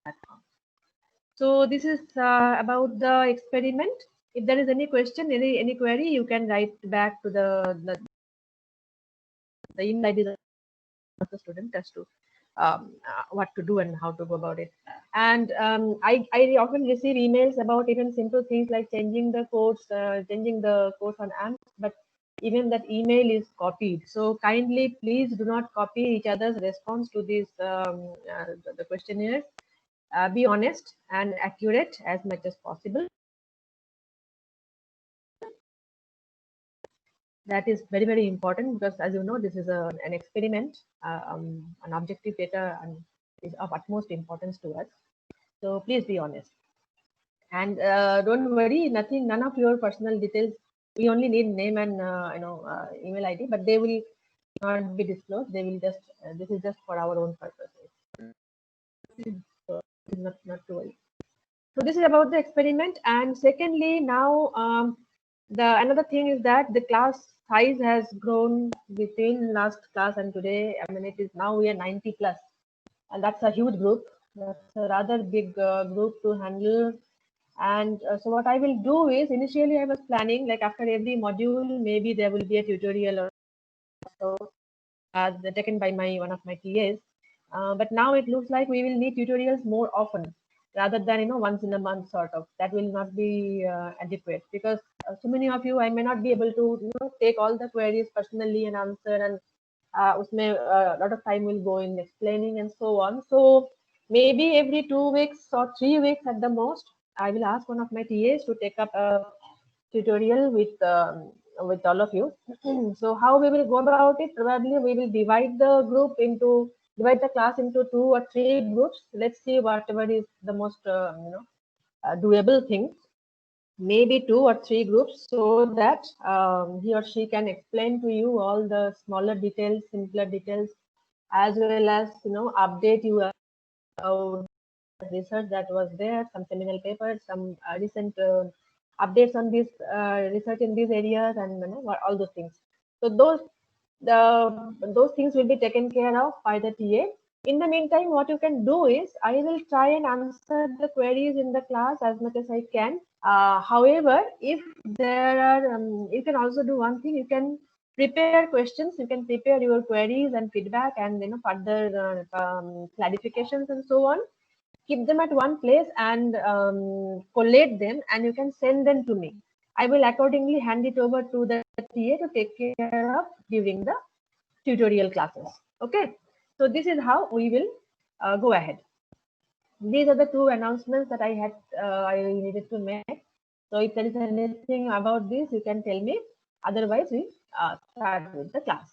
platform. So this is about the experiment. If there is any question, any query, you can write back to the email ID of the student as to what to do and how to go about it. And I often receive emails about even simple things like changing the course on AMP, but even that email is copied. So kindly, please do not copy each other's response to these the questionnaires. Be honest and accurate as much as possible. That is very, very important because, as you know, this is an experiment, an objective data, and is of utmost importance to us. So please be honest. And don't worry, none of your personal details. We only need name and email ID, but they will not be disclosed. They will just this is just for our own purposes. So not to worry. So this is about the experiment. And secondly, now the another thing is that the class size has grown between last class and today. I mean, it is now we are 90 plus, and that's a huge group. That's a rather big group to handle. And so what I will do is, initially I was planning like after every module, maybe there will be a tutorial or so taken by one of my TAs. But now it looks like we will need tutorials more often rather than once in a month sort of. That will not be adequate because so many of you, I may not be able to take all the queries personally and answer, and usme a lot of time will go in explaining and so on. So maybe every 2 weeks or 3 weeks at the most, I will ask one of my TAs to take up a tutorial with all of you. So how we will go about it? Probably we will divide the class into 2 or 3 groups. Let's see whatever is the most doable thing. Maybe 2 or 3 groups so that he or she can explain to you all the smaller details, simpler details, as well as update you about research that was there, some seminal papers, some recent updates on this research in these areas, and all those things. So those things will be taken care of by the TA. In the meantime, what you can do is I will try and answer the queries in the class as much as I can. However, if there are, you can also do one thing. You can prepare questions. You can prepare your queries and feedback and further clarifications and so on. Keep them at one place and collate them, and you can send them to me. I will accordingly hand it over to the TA to take care of during the tutorial classes. Okay, so this is how we will go ahead. These are the two announcements that I needed to make. So if there is anything about this, you can tell me. Otherwise, we start with the class.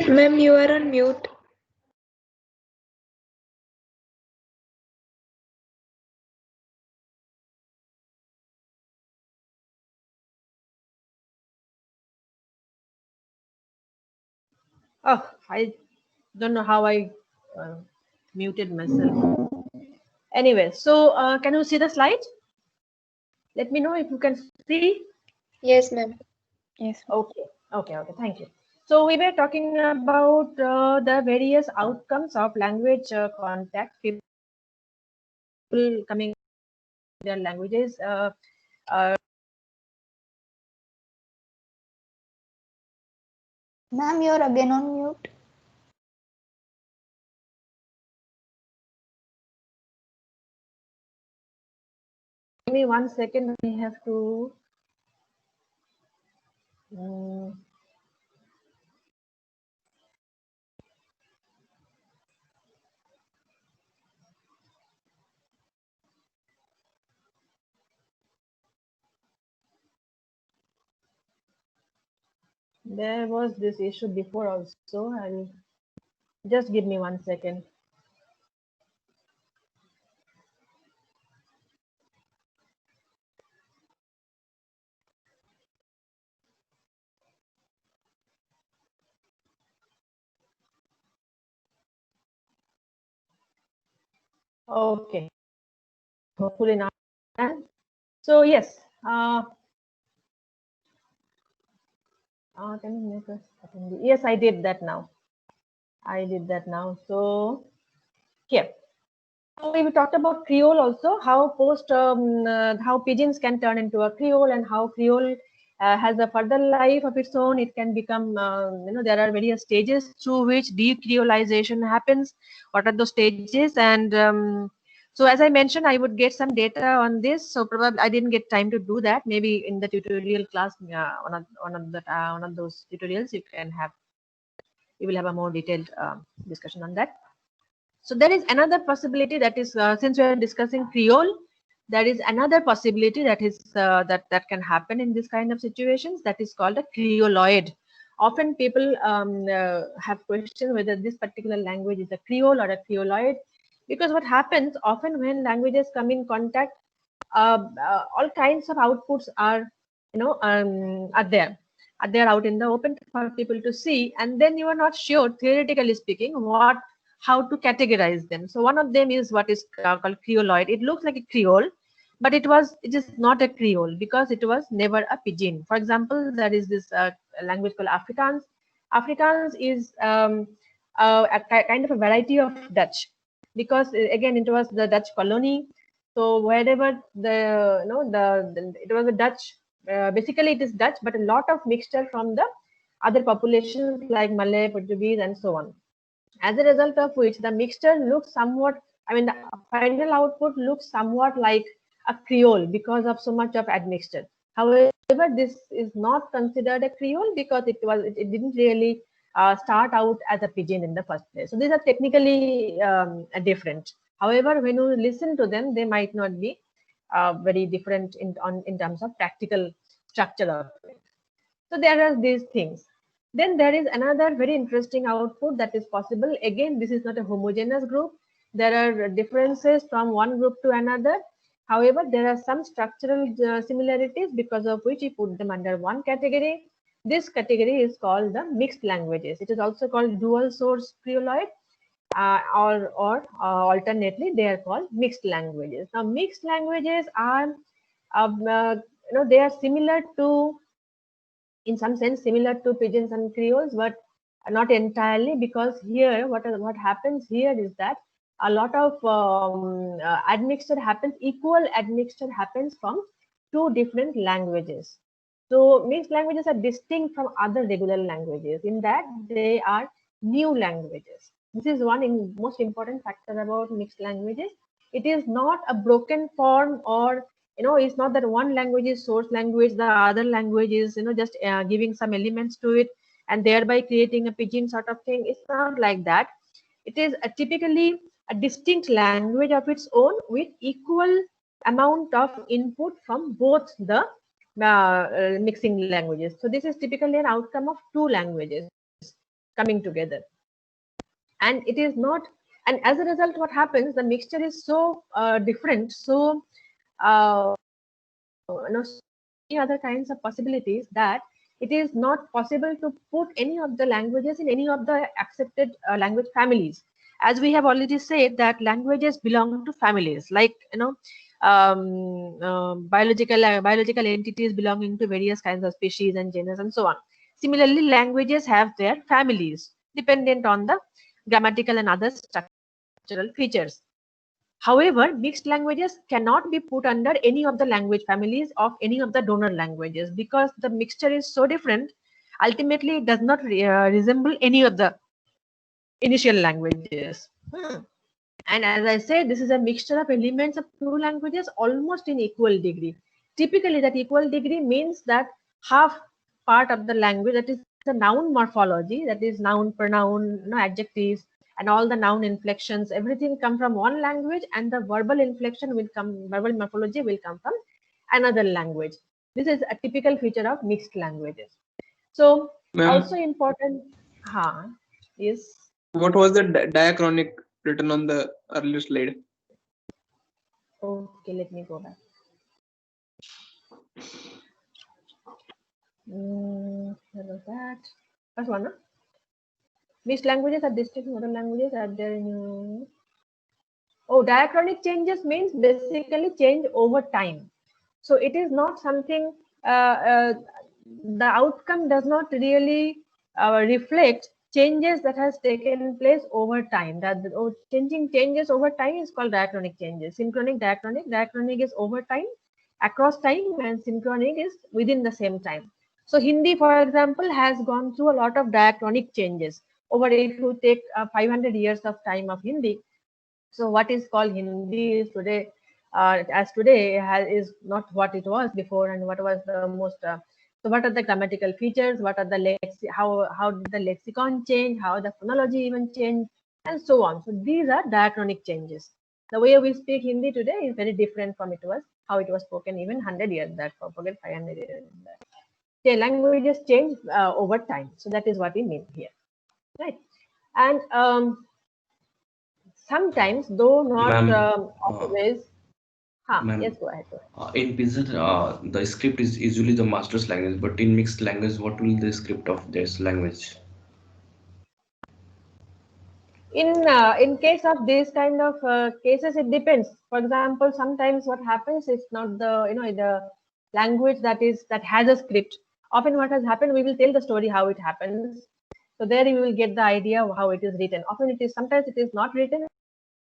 Ma'am, you are on mute. Oh, I don't know how I muted myself. Anyway, so can you see the slide? Let me know if you can see. Yes, ma'am. Yes. Okay. Thank you. So we were talking about the various outcomes of language contact. People coming their languages. Ma'am, you're again on mute. Give me 1 second. I have to. There was this issue before also. Just give me 1 second. Okay, hopefully now. So yes, can you make us attendee? Yes, I did that now. I did that now. So here. So we talked about Creole also, how how pidgins can turn into a Creole, and how Creole has a further life of its own. It can become, there are various stages through which decreolization happens. What are those stages? And so, as I mentioned, I would get some data on this. So probably I didn't get time to do that. Maybe in the tutorial class, one of those tutorials, you will have a more detailed discussion on that. So there is another possibility, that is, since we are discussing Creole, there is another possibility that is that can happen in this kind of situations, that is called a Creoloid. Often people have questions whether this particular language is a Creole or a Creoloid, because what happens often when languages come in contact, all kinds of outputs are, are there out in the open for people to see, and then you are not sure, theoretically speaking, how to categorize them. So one of them is what is called Creoloid. It looks like a Creole, but it is not a Creole because it was never a pidgin. For example, there is this language called Afrikaans. Afrikaans is a kind of a variety of Dutch, because again it was the Dutch colony. So wherever it was a Dutch, basically it is Dutch, but a lot of mixture from the other populations like Malay, Portuguese, and so on. As a result of which the mixture looks somewhat, the final output looks somewhat like a Creole because of so much of admixture. However, this is not considered a Creole because it didn't really start out as a pidgin in the first place. So these are technically different. However, when you listen to them, they might not be very different in terms of practical structure of it. So there are these things. Then there is another very interesting output that is possible. Again, this is not a homogeneous group. There are differences from one group to another. However, there are some structural similarities because of which we put them under one category. This category is called the mixed languages. It is also called dual source Creoloid, or alternately they are called mixed languages. Now, mixed languages are, they are similar to, in some sense, similar to pidgins and Creoles, but not entirely, because here what happens here is that a lot of admixture happens, equal admixture happens from two different languages. So mixed languages are distinct from other regular languages in that they are new languages. This is one most important factor about mixed languages. It is not a broken form, or it's not that one language is source language, the other language is just giving some elements to it and thereby creating a pidgin sort of thing. It's not like that. It is typically a distinct language of its own with equal amount of input from both the mixing languages. So this is typically an outcome of two languages coming together, and it is not. And as a result, what happens? The mixture is so different, so many other kinds of possibilities, that it is not possible to put any of the languages in any of the accepted language families. As we have already said, that languages belong to families, like biological entities belonging to various kinds of species and genus and so on. Similarly, languages have their families dependent on the grammatical and other structural features. However, mixed languages cannot be put under any of the language families of any of the donor languages, because the mixture is so different. Ultimately, it does not resemble any of the initial languages. And as I said, this is a mixture of elements of two languages almost in equal degree. Typically, that equal degree means that half part of the language, that is the noun morphology, that is noun, pronoun, adjectives, and all the noun inflections, everything come from one language, and the verbal morphology will come from another language. This is a typical feature of mixed languages. So also important is What was the diachronic written on the earlier slide? Okay, let me go back. Where was that? First one, no? Which languages are distinct from other languages? Are there in? Oh, diachronic changes means basically change over time. So it is not something. The outcome does not really reflect changes that has taken place over time. That changing changes over time is called diachronic changes. Synchronic, diachronic. Diachronic is over time, across time, and synchronic is within the same time. So Hindi, for example, has gone through a lot of diachronic changes. Over, if you take 500 years of time of Hindi, so what is called Hindi is today, as today is not what it was before, and what was the most. So what are the grammatical features? What are the how did the lexicon change? How the phonology even changed, and so on. So these are diachronic changes. The way we speak Hindi today is very different from it was how it was spoken even 100 years back, or forget 500 years back. Okay, languages change over time. So that is what we mean here, right? And sometimes, though not Ma'am, always. Yes, ma'am, go ahead. Go ahead. in Pizza, the script is usually the master's language, but in mixed language, what will the script of this language? In case of these kind of cases, it depends. For example, sometimes what happens is not the language that has a script. Often, what has happened, we will tell the story how it happens. So there you will get the idea of how it is written. Often it is sometimes it is not written,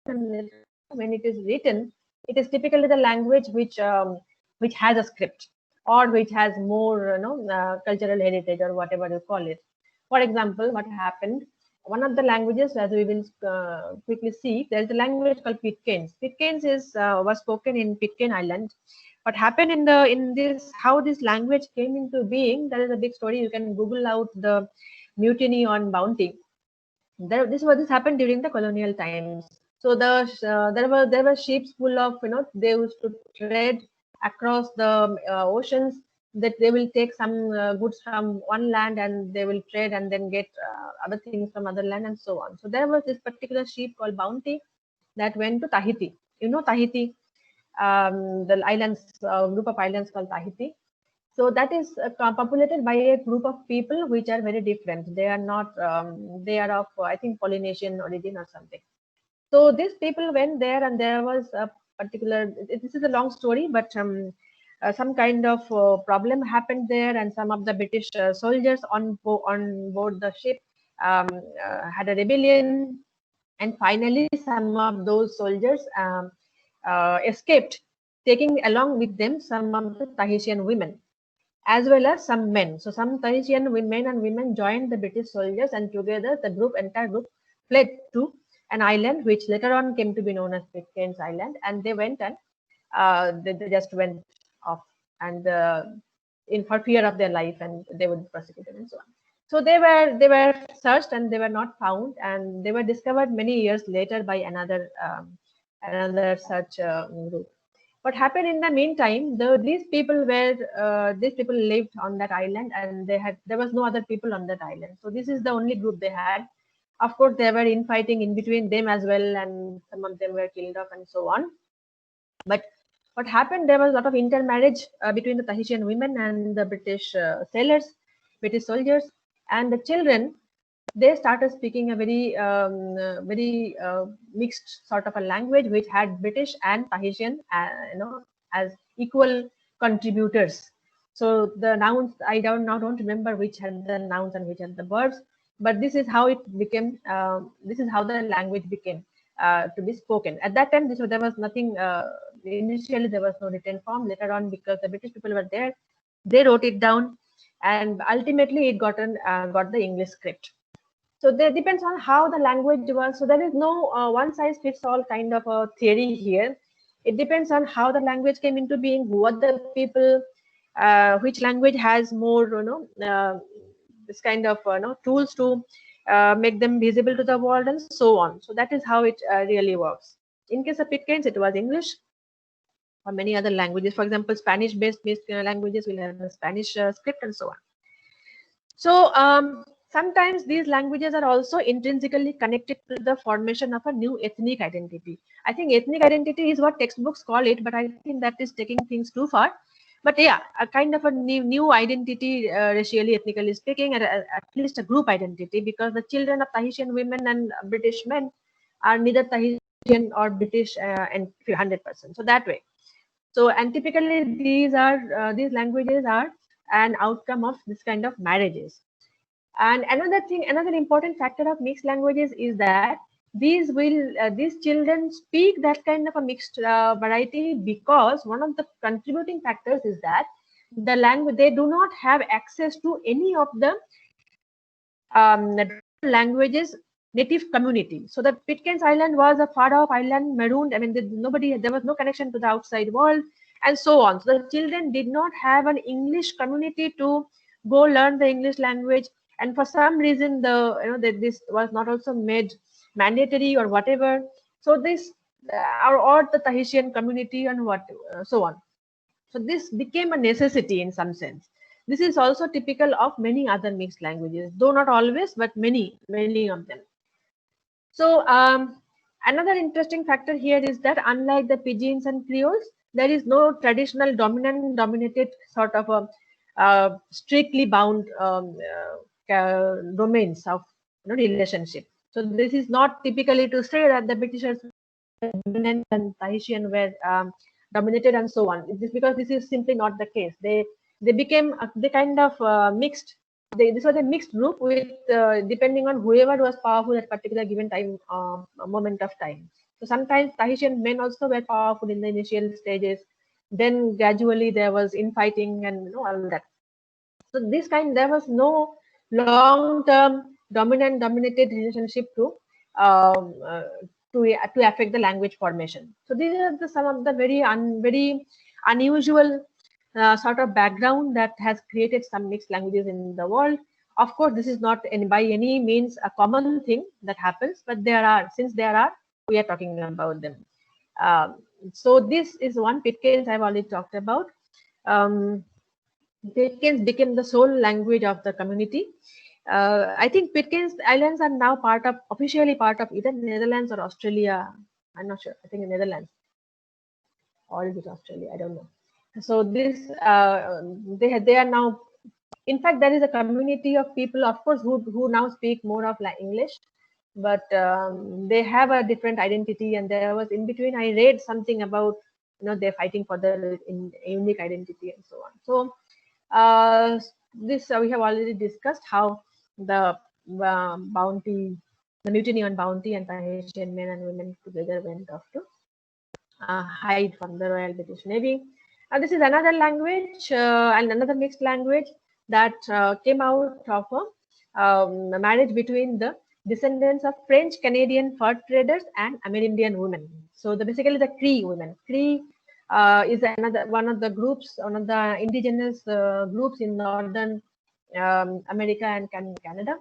and when it is written, it is typically the language which has a script, or which has more cultural heritage, or whatever you call it. For example, what happened, one of the languages, as we will quickly see, there is a language called Pitcairns. Pitcairns is was spoken in Pitcairn Island. What happened in this, how this language came into being, there is a big story. You can Google out the mutiny on Bounty. This happened during the colonial times. So there were ships full of, they used to trade across the oceans, that they will take some goods from one land, and they will trade and then get other things from other land, and so on. So there was this particular ship called Bounty that went to Tahiti. Tahiti, the islands, group of islands called Tahiti. So that is populated by a group of people which are very different. They are not, they are of, I think, Polynesian origin or something. So these people went there, and there was a particular, this is a long story, but some kind of problem happened there, and some of the British soldiers on board the ship had a rebellion, and finally some of those soldiers escaped, taking along with them some of the Tahitian women as well as some men. So some Tahitian men and women joined the British soldiers, and together the entire group, fled to an island which later on came to be known as Pitcairn's Island, and they went and they just went off, and in for fear of their life, and they would be prosecuted and so on. So they were searched, and they were not found, and they were discovered many years later by another such group. What happened in the meantime, these people lived on that island, and there was no other people on that island. So this is the only group they had. Of course, there were infighting in between them as well, and some of them were killed off and so on. But what happened, there was a lot of intermarriage between the Tahitian women and the British sailors, British soldiers, and the children, they started speaking a very mixed sort of a language, which had British and Tahitian, as equal contributors. So the nouns, I don't remember which had the nouns and which had the verbs, but this is how it became. This is how the language became to be spoken. At that time, there was nothing. Initially, there was no written form. Later on, because the British people were there, they wrote it down, and ultimately it got the English script. So that depends on how the language was. So there is no one size fits all kind of a theory here. It depends on how the language came into being, who are the people, which language has more, this kind of tools to make them visible to the world, and so on. So that is how it really works. In case of Pitcairns, it was English, or many other languages. For example, Spanish-based languages will have a Spanish script, and so on. So sometimes these languages are also intrinsically connected to the formation of a new ethnic identity. I think ethnic identity is what textbooks call it, but I think that is taking things too far. But yeah, a kind of a new identity, racially, ethnically speaking, at least a group identity, because the children of Tahitian women and British men are neither Tahitian or British and 100%. So that way. So, and typically these languages are an outcome of this kind of marriages. And another important factor of mixed languages is that these children speak that kind of a mixed variety because one of the contributing factors is that the language, they do not have access to any of the languages native community. So the Pitcairn Island was a far off island, marooned. I mean, there was no connection to the outside world, and so on. So the children did not have an English community to go learn the English language, and for some reason, this was not also made mandatory or whatever. So this or the Tahitian community and so on. So this became a necessity in some sense. This is also typical of many other mixed languages, though not always, but many of them. So another interesting factor here is that unlike the Pidgins and Creoles, there is no traditional dominated sort of a strictly bound domains of relationship. So this is not typically to say that the Britishers dominant and Tahitian were dominated and so on. It is because this is simply not the case. They became they kind of mixed. This was a mixed group with depending on whoever was powerful at particular given time moment of time. So sometimes Tahitian men also were powerful in the initial stages. Then gradually there was infighting and all that. So there was no long-term dominated relationship um, uh, to affect the language formation. So these are some of the very unusual sort of background that has created some mixed languages in the world. Of course, this is not by any means a common thing that happens, but since there are, we are talking about them. So this is one Pitcairns I've already talked about. Pitcairns became the sole language of the community. I think Pitcairns Islands are now officially part of either Netherlands or Australia. I'm not sure. I think in Netherlands, or is it Australia? I don't know. So this they are now. In fact, there is a community of people, of course, who now speak more of English, but they have a different identity. And there was in between, I read something about they're fighting for their unique identity and so on. So this we have already discussed how the mutiny on Bounty and Tahitian men and women together went off to hide from the Royal British Navy. This is another language and another mixed language that came out of a marriage between the descendants of French Canadian fur traders and Amerindian women. So basically the Cree women. Cree is one of the groups, one of the indigenous groups in northern America and Canada.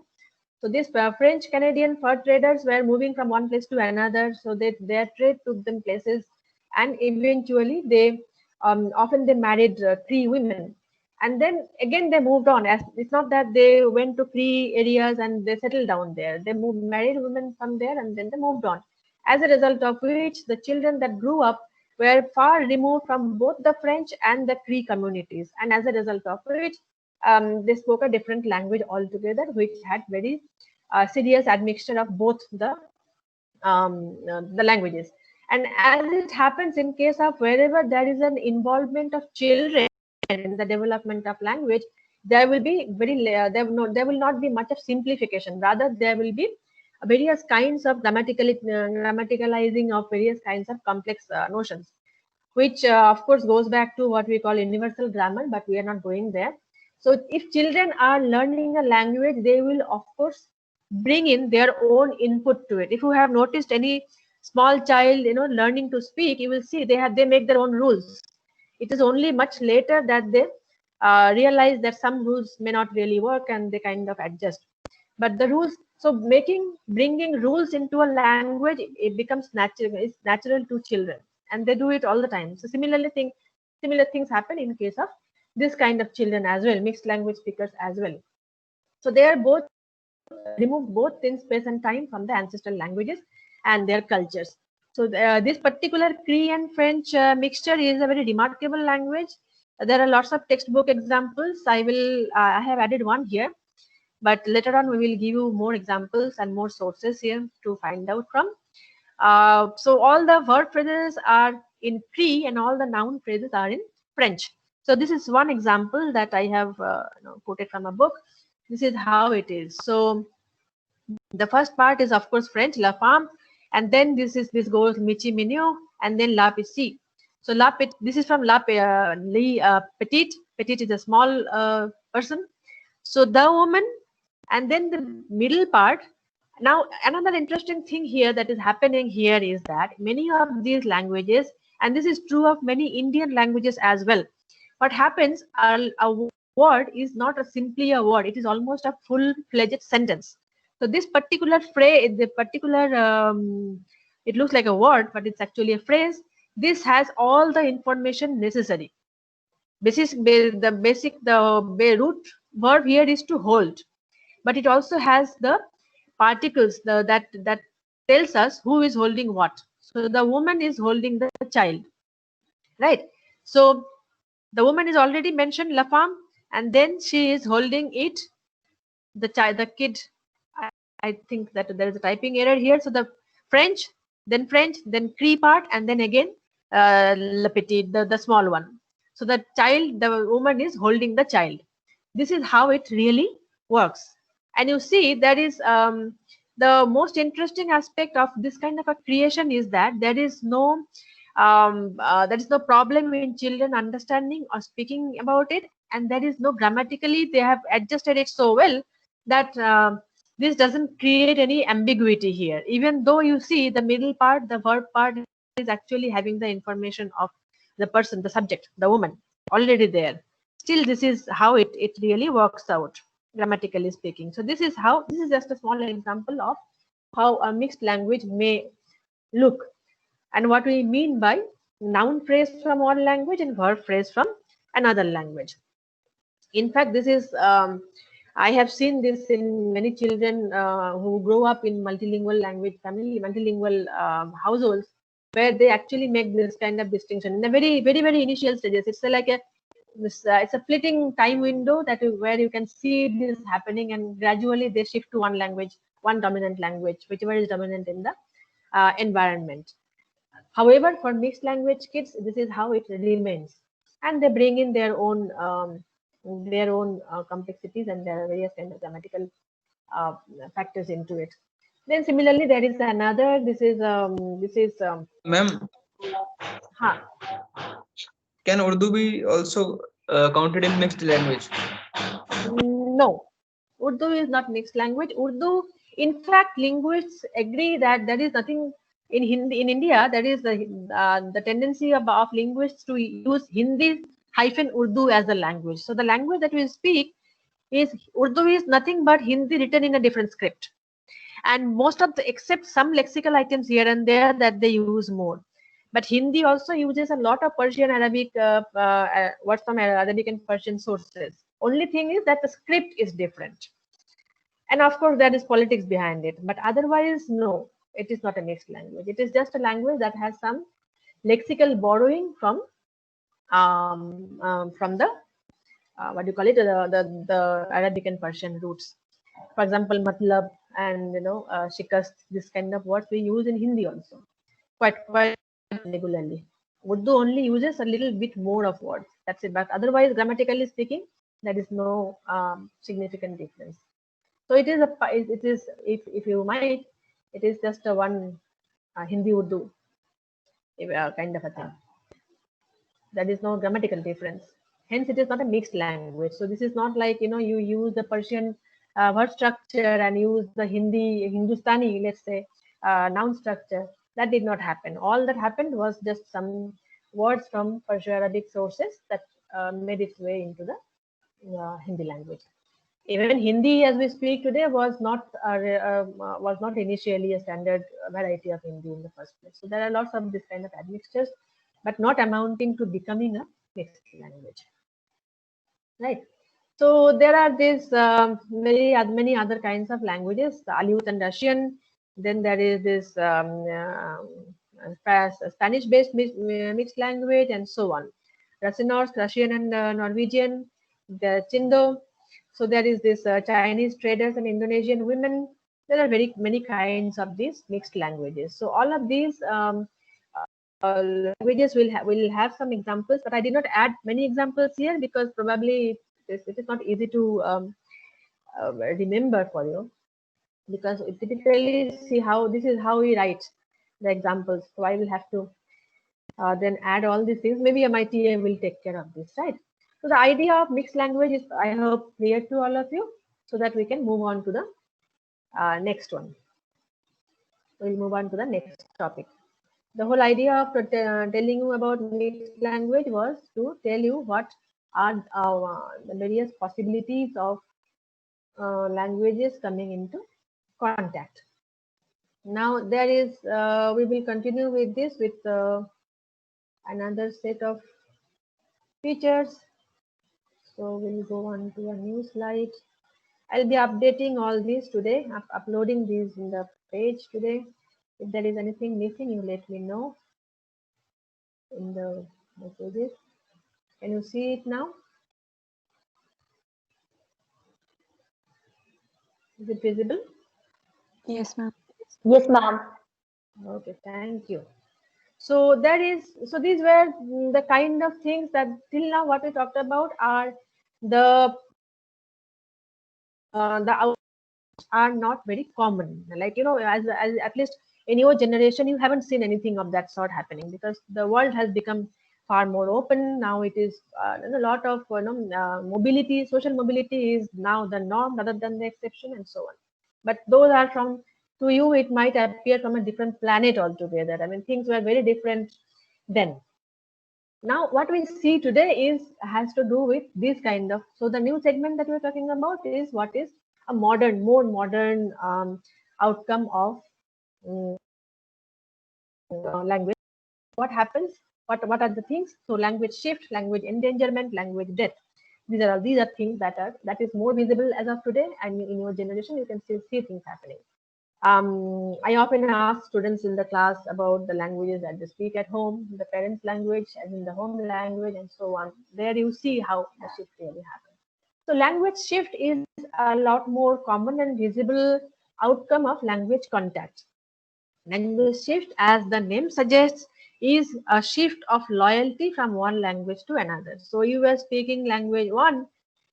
So these French Canadian fur traders were moving from one place to another. So their trade took them places, and eventually they often they married Cree women, and then again they moved on. It's not that they went to Cree areas and they settled down there. They married women from there, and then they moved on. As a result of which, the children that grew up were far removed from both the French and the Cree communities, and as a result of which they spoke a different language altogether, which had very serious admixture of both the languages. And as it happens in case of wherever there is an involvement of children in the development of language, there will be there will not be much of simplification. Rather, there will be various kinds of grammaticalizing of various kinds of complex notions, which of course goes back to what we call universal grammar, but we are not going there. So if children are learning a language, they will of course bring in their own input to it. If you have noticed any small child learning to speak, you will see they make their own rules. It is only much later that they realize that some rules may not really work, and they kind of adjust. But the rules, so bringing rules into a language, it becomes natural. It's natural to children, and they do it all the time. So similar things happen in case of this kind of children as well, mixed language speakers as well. So they are both removed both in space and time from the ancestral languages and their cultures. So this particular Cree and French mixture is a very remarkable language. There are lots of textbook examples. I have added one here, but later on we will give you more examples and more sources here to find out from. So all the verb phrases are in Cree and all the noun phrases are in French. So this is one example that I have quoted from a book. This is how it is. So the first part is of course French, la femme, and then this goes michi mignon, and then la petite. So this is from petite. Petite is a small person. So the woman, and then the middle part. Now another interesting thing here that is happening here is that many of these languages, and this is true of many Indian languages as well, what happens, a word is not simply a word, it is almost a full-fledged sentence. So this particular phrase, it looks like a word, but it's actually a phrase. This has all the information necessary. The root verb here is to hold, but it also has the particles that tells us who is holding what. So the woman is holding the child, right? So the woman is already mentioned, la femme, and then she is holding it, the child, the kid. I think that there is a typing error here. So the French, then Cree part, and then again le petit, the small one. So the child, the woman is holding the child. This is how it really works. And you see, that is the most interesting aspect of this kind of a creation is that there is no problem in children understanding or speaking about it, and there is no grammatically they have adjusted it so well that this doesn't create any ambiguity here. Even though you see the middle part, the verb part is actually having the information of the person, the subject, the woman already there. Still, this is how it really works out, grammatically speaking. So this is just a small example of how a mixed language may look, and what we mean by noun phrase from one language and verb phrase from another language. In fact, this is I have seen this in many children who grow up in multilingual language family, multilingual households, where they actually make this kind of distinction in the very initial stages. It's it's a fleeting time window where you can see this happening, and gradually they shift to one language, one dominant language, whichever is dominant in the environment. However, for mixed language kids, this is how it remains, and they bring in their own complexities, and there are various kind of grammatical factors into it. Then similarly, there is another. This is Ma'am, huh. can Urdu be also counted in mixed language? No, Urdu is not mixed language. Urdu, in fact, linguists agree that there is nothing in Hindi in India. There is the tendency of linguists to use Hindi hyphen Urdu as a language. So the language that we speak is Urdu is nothing but Hindi written in a different script. And most of except some lexical items here and there that they use more. But Hindi also uses a lot of Persian, Arabic words from Arabic and Persian sources. Only thing is that the script is different. And of course, there is politics behind it. But otherwise, no, it is not a mixed language. It is just a language that has some lexical borrowing from the what do you call it, the Arabic and Persian roots. For example, matlab and shikast, this kind of words we use in Hindi also quite regularly. Urdu only uses a little bit more of words. That's it. But otherwise, grammatically speaking, there is no significant difference. So it is if you might, it is just a one Hindi Urdu kind of a thing. There is no grammatical difference. Hence, it is not a mixed language. So this is not like you use the Persian word structure and use the Hindustani, let's say, noun structure. That did not happen. All that happened was just some words from Perso-Arabic sources that made its way into the Hindi language. Even Hindi, as we speak today, was not initially a standard variety of Hindi in the first place. So there are lots of this kind of admixtures, but not amounting to becoming a mixed language, right? So there are these many other kinds of languages, the Aleut and Russian. Then there is this Spanish-based mixed language, and so on. Russian and Norwegian, the Chindo. So there is this Chinese traders and Indonesian women. There are very many kinds of these mixed languages. So all of these languages will have some examples, but I did not add many examples here because probably it is not easy to remember for you, because we typically see how this is how we write the examples. So I will have to then add all these things. Maybe my TA will take care of this, right? So the idea of mixed language is, I hope, clear to all of you, so that we can move on to the next one. We'll move on to the next topic. The whole idea of telling you about mixed language was to tell you what are the various possibilities of languages coming into contact. Now there is, we will continue with this with another set of features. So we'll go on to a new slide. I'll be updating all these today, uploading these in the page today. If there is anything missing, you let me know in the messages. Can you see it now? Is it visible? Yes, ma'am. Yes, ma'am. Okay, thank you. So there is, so these were the kind of things that till now what we talked about are the outcomes are not very common. Like, you know, as at least in your generation, you haven't seen anything of that sort happening, because the world has become far more open. Now it is a lot of mobility, social mobility is now the norm rather than the exception, and so on. But those are from, to you, it might appear from a different planet altogether. I mean, things were very different then. Now what we see today is has to do with this kind of, so the new segment that we're talking about is what is a modern, more modern outcome of language. What happens, what are the things? So language shift, language endangerment, language death. These are things that is more visible as of today, and in your generation you can still see things happening. I often ask students in the class about the languages that they speak at home, the parents' language, as in the home language, and so on. There you see how the shift really happens. So language shift is a lot more common and visible outcome of language contact. Language shift, as the name suggests, is a shift of loyalty from one language to another. So you were speaking language one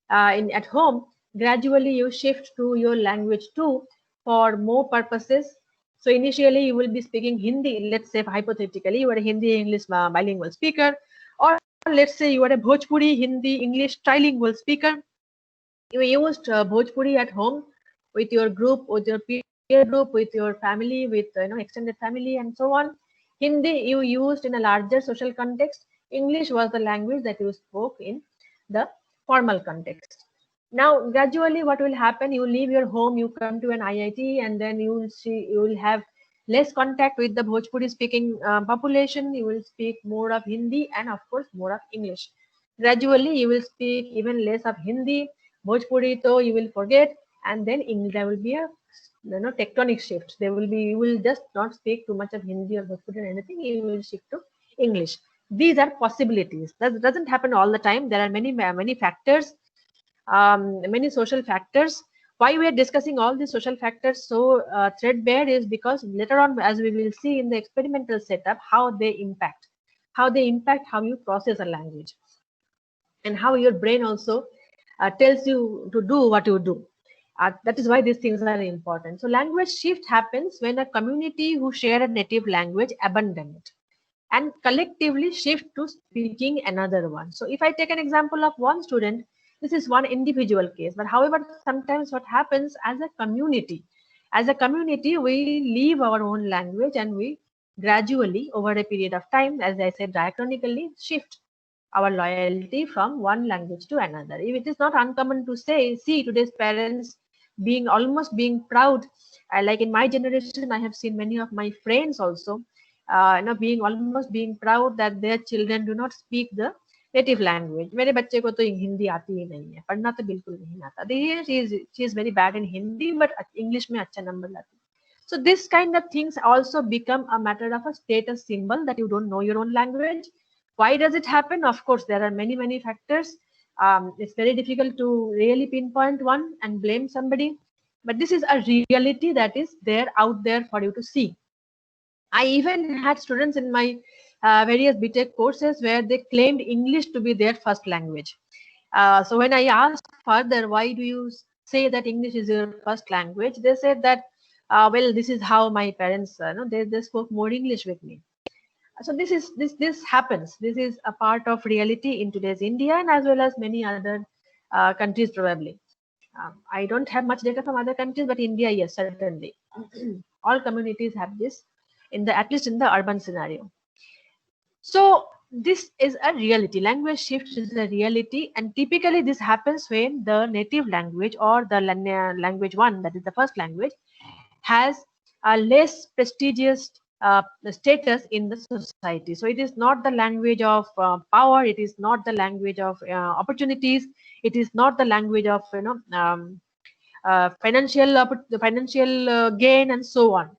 at home, gradually you shift to your language two for more purposes. So initially you will be speaking Hindi. Let's say hypothetically you are a Hindi English bilingual speaker, or let's say you are a Bhojpuri Hindi English trilingual speaker. You used Bhojpuri at home with your group, with your peer group, with your family, with extended family, and so on. Hindi you used in a larger social context. English was the language that you spoke in the formal context. Now gradually what will happen, you leave your home, you come to an IIT, and then you will have less contact with the Bhojpuri speaking population. You will speak more of Hindi and of course more of English. Gradually you will speak even less of Hindi. Bhojpuri though you will forget, and then there will be a tectonic shift. There will be, you will just not speak too much of Hindi or Bhojpuri or anything. You will shift to English. These are possibilities. That doesn't happen all the time. There are many factors, many social factors. Why we are discussing all these social factors so threadbare is because later on, as we will see in the experimental setup, how they impact how you process a language, and how your brain also tells you to do what you do. That is why these things are important. So language shift happens when a community who share a native language abandon it and collectively shift to speaking another one. So if I take an example of one student, this is one individual case. But however, sometimes what happens as a community, we leave our own language and we gradually, over a period of time, as I said, diachronically shift our loyalty from one language to another. It is not uncommon to see today's parents almost being proud. Like in my generation, I have seen many of my friends also, being proud that their children do not speak the native language, मेरे बच्चे को तो हिंदी आती ही नहीं है, पढ़ना तो बिल्कुल नहीं आता, she is very bad in Hindi but English में अच्छा नंबर लाती. So this kind of things also become a matter of a status symbol, that you don't know your own language. Why does it happen? Of course, there are many factors. It's very difficult to really pinpoint one and blame somebody, but this is a reality that is there out there for you to see. I even had students in my various BTech courses where they claimed English to be their first language. So when I asked further, why do you say that English is your first language? They said that, well, this is how my parents, they spoke more English with me. So this happens. This is a part of reality in today's India, and as well as many other countries probably. I don't have much data from other countries, but India, yes, certainly. All communities have this, at least in the urban scenario. So this is a reality. Language shift is a reality, and typically this happens when the native language or the language one, that is the first language, has a less prestigious status in the society. So it is not the language of power. It is not the language of opportunities. It is not the language of financial gain and so on.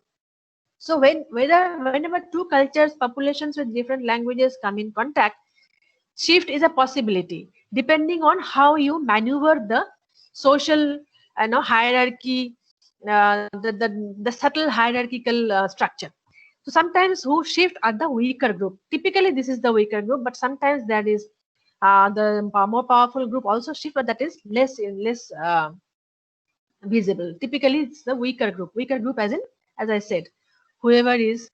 So whenever two cultures, populations with different languages come in contact, shift is a possibility depending on how you maneuver the social hierarchy, the subtle hierarchical structure. So sometimes who shift are the weaker group. Typically this is the weaker group, but sometimes that is the more powerful group also shift, but that is less visible. Typically it's the weaker group as in, as I said, whoever is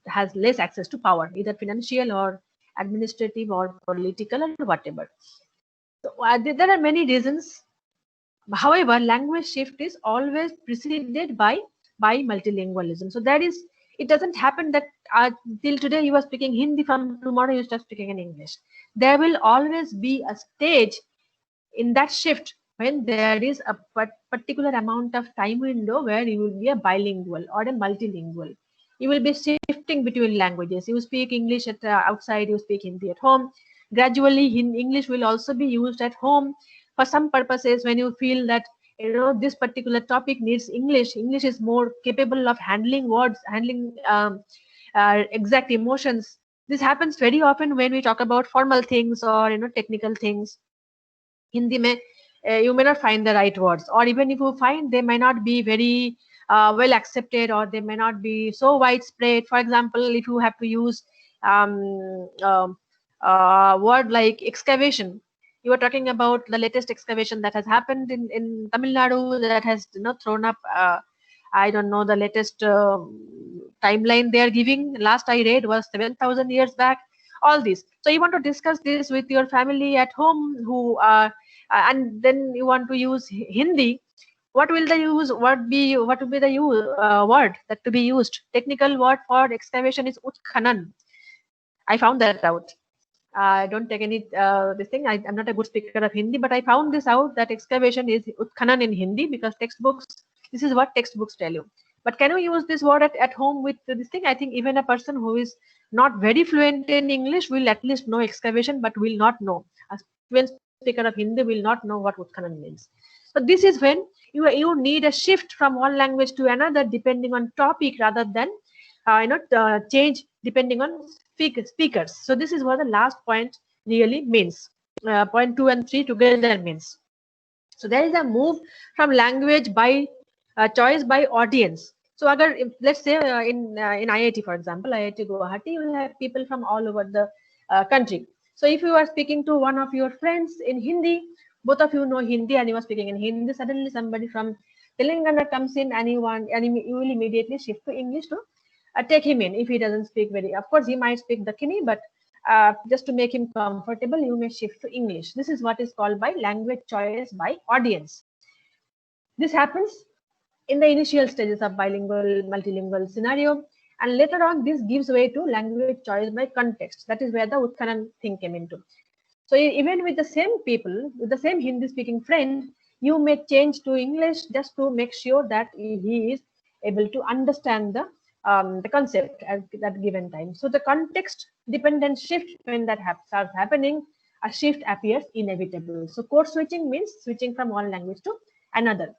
has less access to power, either financial or administrative or political or whatever. So there are many reasons. However, language shift is always preceded by multilingualism. So that is, it doesn't happen that till today you are speaking Hindi, from tomorrow you start speaking in English. There will always be a stage in that shift when there is a particular amount of time window where you will be a bilingual or a multilingual. You will be shifting between languages. You speak English at outside, you speak Hindi at home. Gradually, English will also be used at home for some purposes. When you feel that this particular topic needs English, English is more capable of handling words, handling exact emotions. This happens very often when we talk about formal things or technical things. Hindi mein, you may not find the right words, or even if you find, they may not be very well accepted, or they may not be so widespread. For example, if you have to use word like excavation, you are talking about the latest excavation that has happened in Tamil Nadu, that has thrown up I don't know the latest timeline they are giving. Last I read was 7,000 years back. All this. So you want to discuss this with your family at home, who and then you want to use Hindi. What will the use word be? What will be the word that to be used? Technical word for excavation is utkhanan. I found that out. I don't take any this thing. I'm not a good speaker of Hindi, but I found this out, that excavation is utkhanan in Hindi, because textbooks, this is what textbooks tell you. But can you use this word at home with this thing? I think even a person who is not very fluent in English will at least know excavation, but will not know. A fluent speaker of Hindi will not know what utkhanan means. So this is when you need a shift from one language to another depending on topic, rather than change depending on speakers. So this is what the last point really means. Point 2 and 3 together means. So there is a move from language by choice by audience. So agar, let's say in IIT, for example, IIT Guwahati, you have people from all over the country. So if you are speaking to one of your friends in Hindi, both of you know Hindi and you are speaking in Hindi, suddenly somebody from Telangana comes in and you will immediately shift to English to take him in. If he doesn't speak of course he might speak Dakkini, but just to make him comfortable, you may shift to English. This is what is called by language choice by audience. This happens in the initial stages of bilingual, multilingual scenario, and later on this gives way to language choice by context. That is where the Utkhanan thing came into. So even with the same people, with the same Hindi speaking friend, you may change to English just to make sure that he is able to understand the the concept at that given time. So the context dependent shift, when that starts happening, a shift appears inevitable. So code switching means switching from one language to another.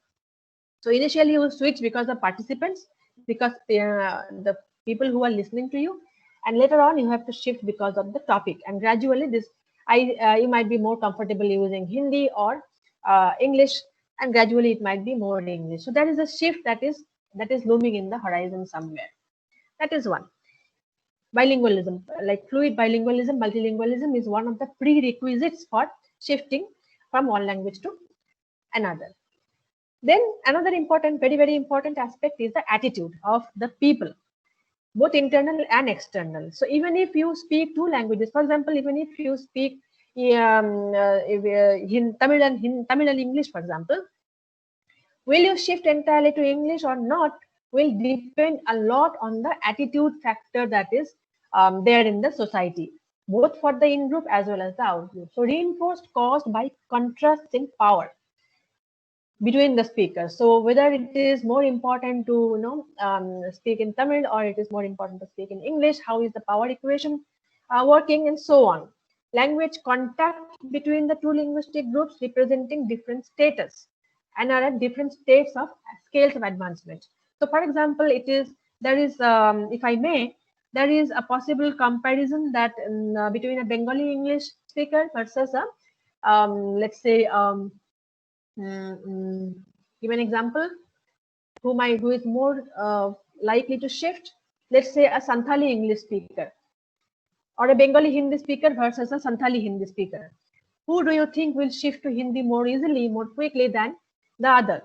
So initially you switch because of participants, because the people who are listening to you, and later on you have to shift because of the topic. And gradually you might be more comfortable using Hindi or English, and gradually it might be more English. So there is a shift that is looming in the horizon somewhere. That is one. Bilingualism, like fluid bilingualism, multilingualism is one of the prerequisites for shifting from one language to another. Then another important, very, very important aspect is the attitude of the people, both internal and external. So even if you speak two languages, for example, even if you speak Tamil and English, for example, will you shift entirely to English or not will depend a lot on the attitude factor that is there in the society, both for the in-group as well as the out-group. So reinforced caused by contrasts in power between the speakers. So whether it is more important to speak in Tamil or it is more important to speak in English, how is the power equation working, and so on. Language contact between the two linguistic groups representing different status and are at different states of scales of advancement. So for example, there is if I may, there is a possible comparison that between a Bengali English speaker versus a let's say give an example who is more likely to shift. Let's say a Santhali English speaker or a Bengali Hindi speaker versus a Santhali Hindi speaker. Who do you think will shift to Hindi more easily, more quickly than the other?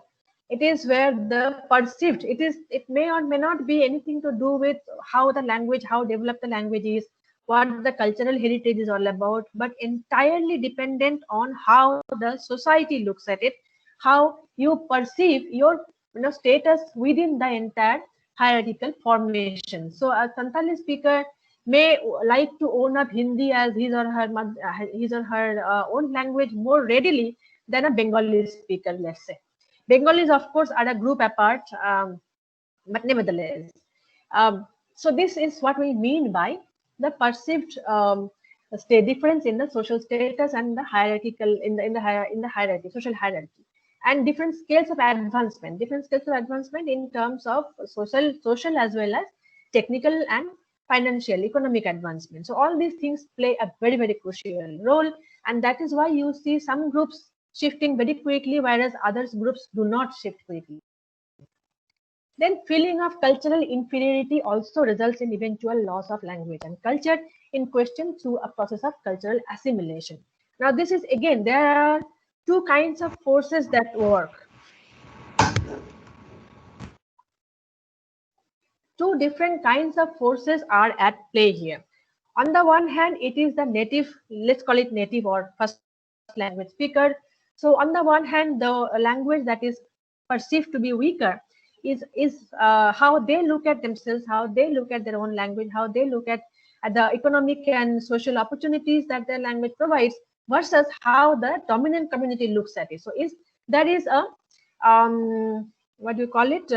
It is where the perceived, it may or may not be anything to do with how the language, how developed the language is, what the cultural heritage is all about, but entirely dependent on how the society looks at it, how you perceive your status within the entire hierarchical formation. So a Santhali speaker may like to own up Hindi as his or her own language more readily than a Bengali speaker, let's say. Bengalis, of course, are a group apart, but nevertheless. So this is what we mean by the perceived difference in the social status and the hierarchical in the hierarchy, social hierarchy, and different scales of advancement in terms of social as well as technical and financial, economic advancement. So all these things play a very, very crucial role, and that is why you see some groups shifting very quickly, whereas other groups do not shift quickly. Then feeling of cultural inferiority also results in eventual loss of language and culture in question through a process of cultural assimilation. Now this is again, there are two kinds of forces that work. Two different kinds of forces are at play here. On the one hand, it is the native, let's call it native or first language speaker. So on the one hand, the language that is perceived to be weaker is how they look at themselves, how they look at their own language, how they look at the economic and social opportunities that their language provides versus how the dominant community looks at it. So there is a what do you call it?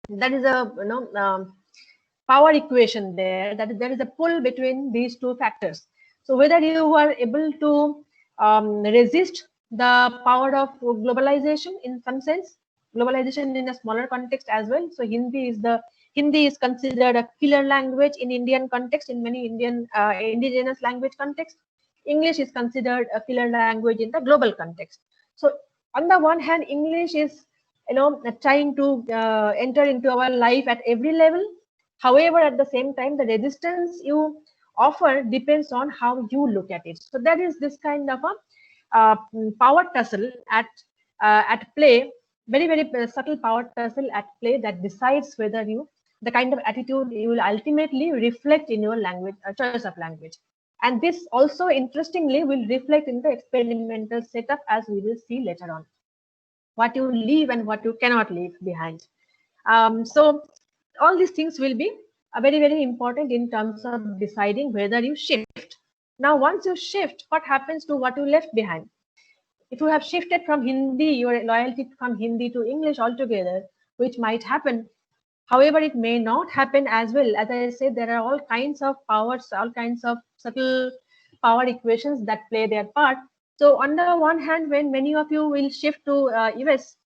That is a power equation there. That there is a pull between these two factors. So whether you are able to resist the power of globalization in some sense, globalization in a smaller context as well. So Hindi is considered a killer language in Indian context, in many Indian indigenous language context. English is considered a killer language in the global context. So on the one hand, English is trying to enter into our life at every level. However, at the same time, the resistance you offer depends on how you look at it. So there is this kind of a power tussle at play, very, very subtle power tussle at play that decides whether the kind of attitude you will ultimately reflect in your language, choice of language. And this also, interestingly, will reflect in the experimental setup, as we will see later on. What you leave and what you cannot leave behind. So all these things will be very, very important in terms of deciding whether you shift. Now, once you shift, what happens to what you left behind? If you have shifted from Hindi, your loyalty from Hindi to English altogether, which might happen, However, it may not happen as well. As I said, there are all kinds of powers, all kinds of subtle power equations that play their part. So on the one hand, when many of you will shift to US,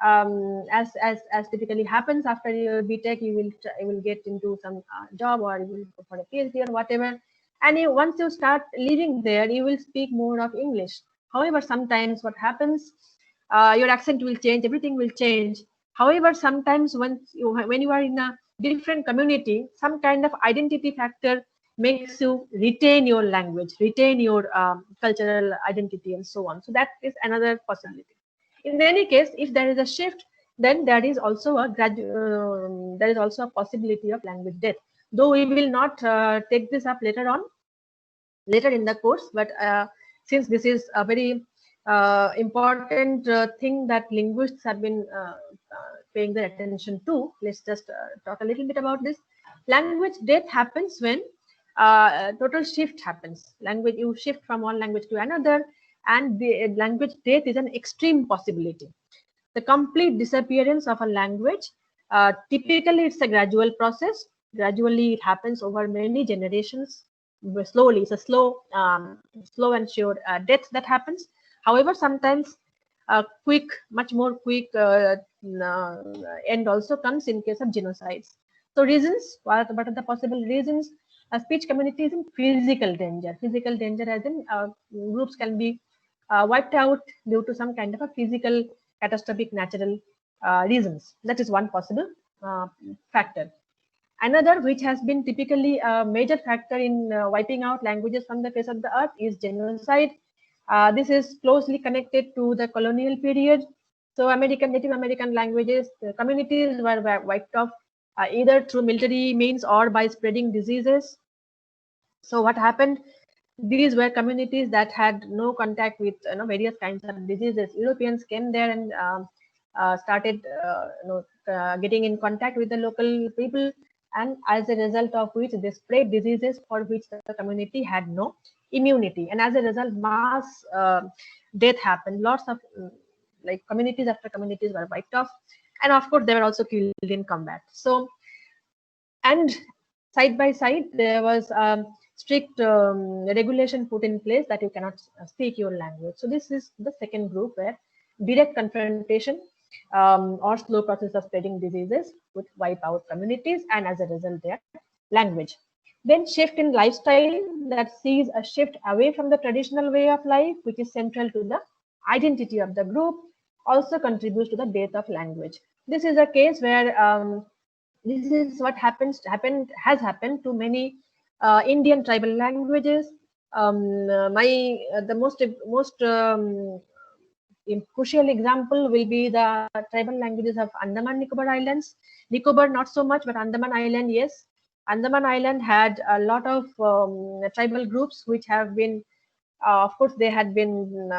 as typically happens after your BTech, you will get into some job, or you will go for a PhD or whatever. And once you start living there, you will speak more of English. However, sometimes what happens, your accent will change, everything will change. However, sometimes when you are in a different community, some kind of identity factor makes you retain your language, retain your cultural identity, and so on. So that is another possibility. In any case, if there is a shift, then there is also there is also a possibility of language death. Though we will not take this up later on, later in the course, but since this is a very important thing that linguists have been paying their attention to, let's just talk a little bit about this. Language death happens when total shift happens. Language, you shift from one language to another, and the language death is an extreme possibility. The complete disappearance of a language, typically it's a gradual process. Gradually, it happens over many generations. Slowly, it's a slow and sure death that happens. However, sometimes quick, much more quick end also comes in case of genocides. So reasons, what are the possible reasons? Speech community is in physical danger. Physical danger as in groups can be wiped out due to some kind of a physical catastrophic natural reasons. That is one possible factor. Another, which has been typically a major factor in wiping out languages from the face of the earth, is genocide. This is closely connected to the colonial period. So Native American languages, the communities were wiped off either through military means or by spreading diseases. So what happened? These were communities that had no contact with various kinds of diseases. Europeans came there and started getting in contact with the local people, and as a result of which they spread diseases for which the community had no immunity, and as a result mass death happened. Lots of like communities after communities were wiped off, and of course they were also killed in combat. So, and side by side there was strict regulation put in place that you cannot speak your language. So this is the second group, where direct confrontation or slow process of spreading diseases would wipe out communities, and as a result their language. Then shift in lifestyle that sees a shift away from the traditional way of life, which is central to the identity of the group, also contributes to the death of language. This is a case where this is what has happened to many Indian tribal languages. The most crucial example will be the tribal languages of Andaman Nicobar Islands. Nicobar not so much, but Andaman Island, yes. Andaman Island had a lot of tribal groups which have been, of course, they had been,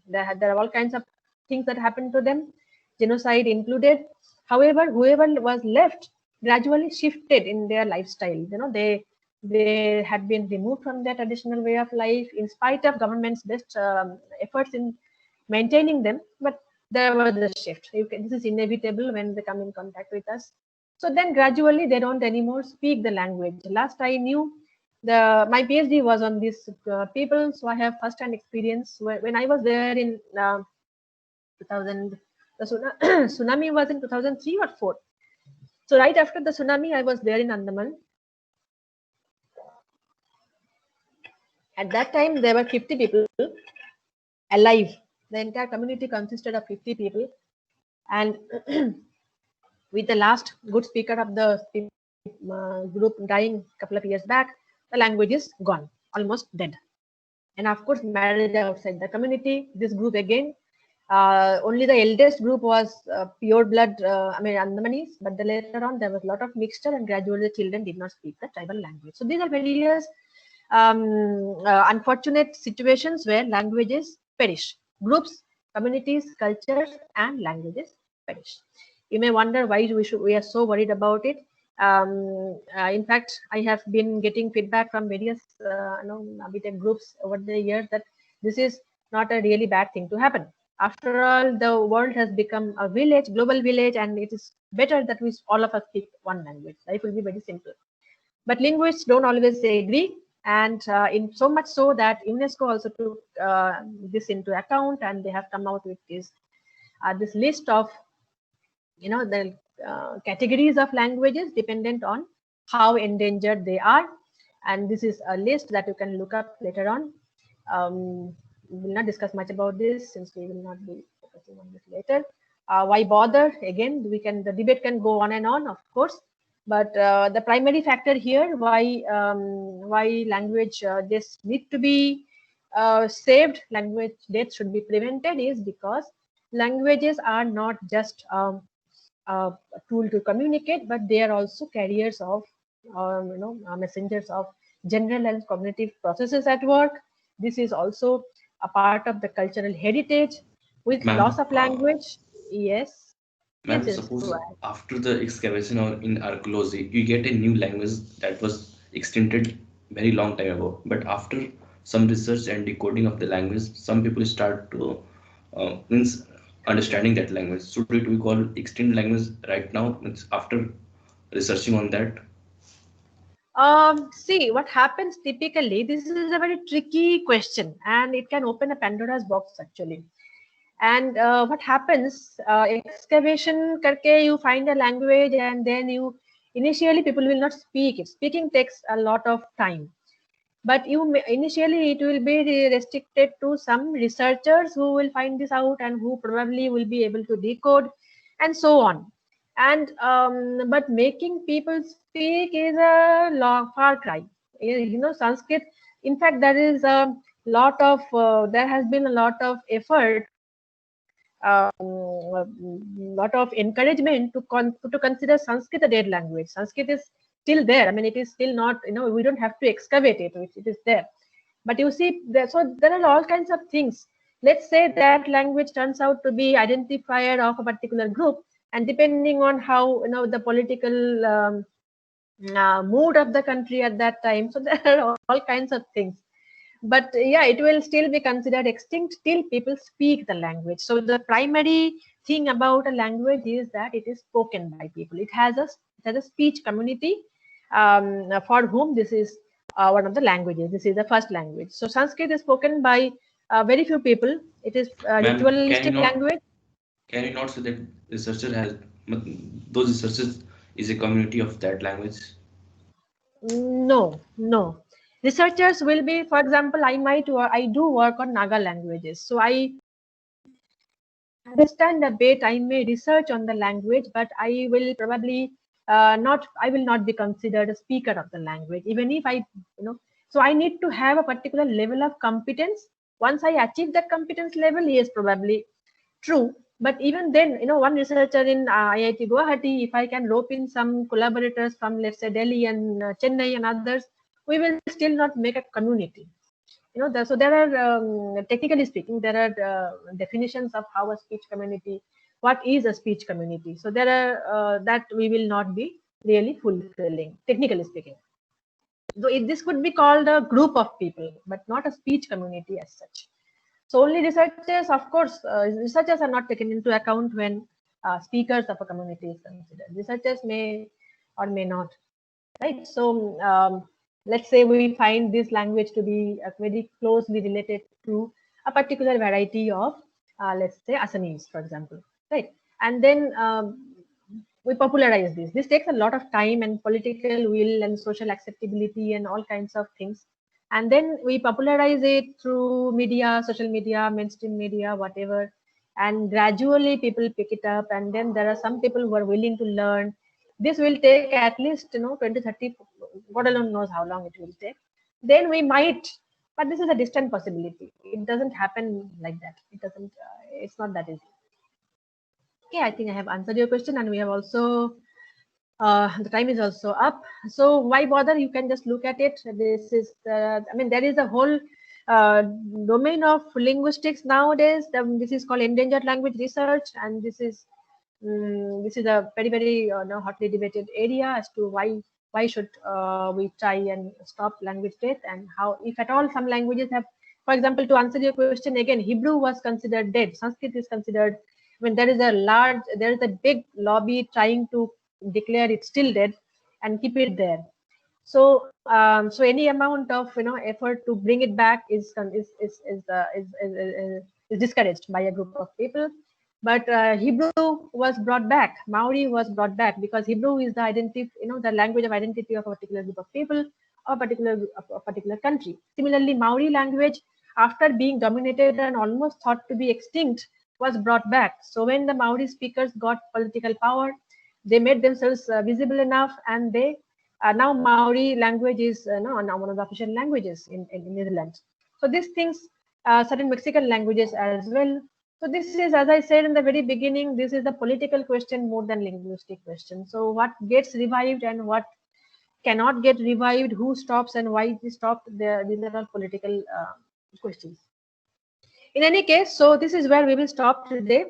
there are all kinds of things that happened to them, genocide included. However, whoever was left gradually shifted in their lifestyle. They had been removed from their traditional way of life in spite of government's best efforts in maintaining them, but there was a shift. This is inevitable when they come in contact with us. So then gradually they don't anymore speak the language. Last I knew, my PhD was on these people, so I have first-hand experience. When I was there in 2000, the tsunami was in 2003 or 4. So right after the tsunami, I was there in Andaman. At that time, there were 50 people alive. The entire community consisted of 50 people, and with the last good speaker of the group dying a couple of years back, the language is gone, almost dead. And of course, marriage outside the community. This group again, only the eldest group was pure blood, Andamanese, but later on there was a lot of mixture, and gradually the children did not speak the tribal language. So these are various unfortunate situations where languages perish. Groups, communities, cultures, and languages perish. You may wonder why we are so worried about it. In fact, I have been getting feedback from various BTech groups over the years that this is not a really bad thing to happen. After all, the world has become a village, global village, and it is better that we all of us speak one language. Life will be very simple. But linguists don't always agree, and in so much so that UNESCO also took this into account, and they have come out with this list of the categories of languages dependent on how endangered they are, and this is a list that you can look up later on. We will not discuss much about this since we will not be focusing on this later. Why bother? Again, the debate can go on and on, of course, but the primary factor here why language deaths need to be saved, language deaths should be prevented, is because languages are not just a tool to communicate, but they are also carriers of messengers of general and cognitive processes at work. This is also a part of the cultural heritage. With loss Ma'am, of language, yes, ma'am, yes, go suppose ahead. after the excavation or in archaeology, you get a new language that was extincted very long time ago. But after some research and decoding of the language, some people start to means understanding that language. Should it be called extinct language right now? Means after researching on that. See what happens typically. This is a very tricky question, and it can open a Pandora's box actually. And what happens, excavation karke you find a language, and then you initially people will not speak it. Speaking takes a lot of time, but initially it will be restricted to some researchers who will find this out and who probably will be able to decode, and so on. And but making people speak is a far cry. Sanskrit, in fact, there is a there has been a lot of effort, lot of encouragement to consider Sanskrit a dead language. Sanskrit is still there. I mean, it is still not, we don't have to excavate it. It is there. But you see, so there are all kinds of things. Let's say that language turns out to be identifier of a particular group, and depending on how the political mood of the country at that time, so there are all kinds of things. But yeah, it will still be considered extinct till people speak the language. So the primary thing about a language is that it is spoken by people. It has a speech community for whom this is one of the languages. This is the first language. So Sanskrit is spoken by very few people. It is a Ma'am, ritualistic language. can you not say that researcher has those researchers is a community of that language? No. Researchers will be, for example, I do work on Naga languages. So I understand a bit. I may research on the language, but I will probably I will not be considered a speaker of the language, even if so I need to have a particular level of competence. Once I achieve that competence level, yes, probably true. But even then, one researcher in IIT Guwahati, if I can rope in some collaborators from, let's say, Delhi and Chennai and others, we will still not make a community. So there are, technically speaking, there are definitions of how a speech community, what is a speech community. So there are that we will not be really fulfilling, technically speaking. So this could be called a group of people, but not a speech community as such. So only researchers, of course, researchers are not taken into account when speakers of a community is considered. Researchers may or may not, right? So let's say we find this language to be very closely related to a particular variety of, let's say, Assamese, for example, right? And then we popularize this. This takes a lot of time and political will and social acceptability and all kinds of things. And then we popularize it through media, social media, mainstream media, whatever. And gradually people pick it up. And then there are some people who are willing to learn. This will take at least 20, 30, God alone knows how long it will take. Then we might, but this is a distant possibility. It doesn't happen like that. It doesn't, it's not that easy. Okay, I think I have answered your question, and we have also, the time is also up. So why bother? You can just look at it. This is, I mean, there is a whole domain of linguistics nowadays. This is called endangered language research, and this is a very, very hotly debated area as to why should we try and stop language death, and how, if at all, some languages have For example, to answer your question again, Hebrew was considered dead. Sanskrit is considered. I mean, there is a big lobby trying to declare it still dead and keep it there. So, so any amount of effort to bring it back is discouraged by a group of people. But Hebrew was brought back. Maori was brought back because Hebrew is the identity, the language of identity of a particular group of people, or a particular country. Similarly, Maori language, after being dominated and almost thought to be extinct, was brought back. So when the Maori speakers got political power, they made themselves visible enough, and they now Maori language is now one of the official languages in Netherlands. So these things, certain Mexican languages as well. So this is, as I said in the very beginning, this is a political question more than linguistic question. So what gets revived and what cannot get revived, who stops and why it is stopped, these are all political questions. In any case, so this is where we will stop today.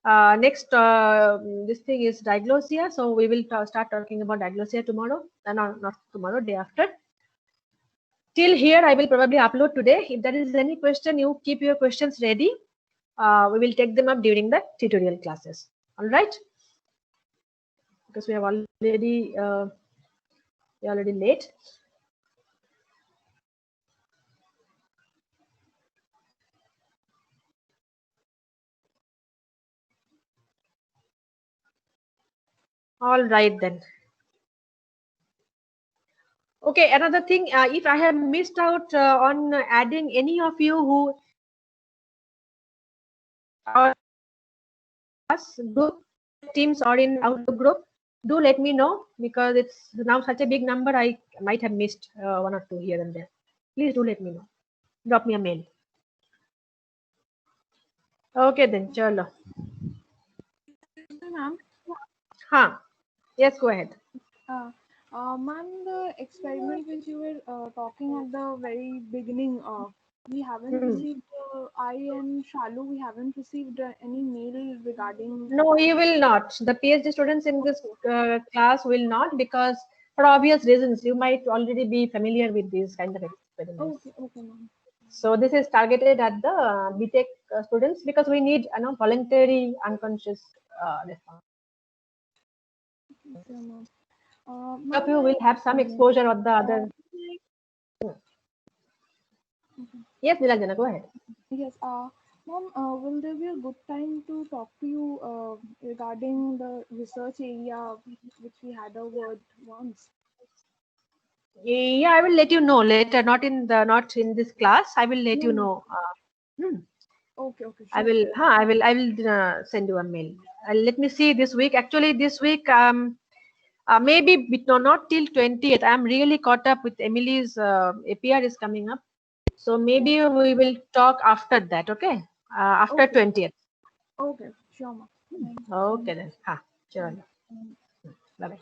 Next, this thing is diglossia. So we will start talking about diglossia tomorrow, not tomorrow, day after. Till here, I will probably upload today. If there is any question, you keep your questions ready. We will take them up during the tutorial classes. All right? Because we have already late. All right then. Okay, another thing, if I have missed out on adding any of you who are group teams or in Outlook group, do let me know, because it's now such a big number. I might have missed one or two here and there. Please do let me know. Drop me a mail. Okay then, chalo. Ma'am. Huh. Yes, go ahead. Ma'am, the experiment which you were talking at the very beginning, we haven't received, I and Shalu, we haven't received any mail regarding. No, you will not. The PhD students in this class will not, because for obvious reasons, you might already be familiar with these kind of experiments. Okay, ma'am. So this is targeted at the BTech students, because we need voluntary unconscious response. Okay, ma'am. Of you will have some exposure of the other. Yes, Nilanjana, go ahead. Yes, ma'am, will there be a good time to talk to you regarding the research area which we had a word once? Yeah, I will let you know later. Not in this class. I will let you know. Okay, I sure. will. I will send you a mail. Let me see this week. Actually, this week, maybe not till 20th. I'm really caught up with Emily's APR is coming up. So maybe we will talk after that. Okay. After 20th. Okay, sure, ma'am. Okay then. Sure. Bye bye.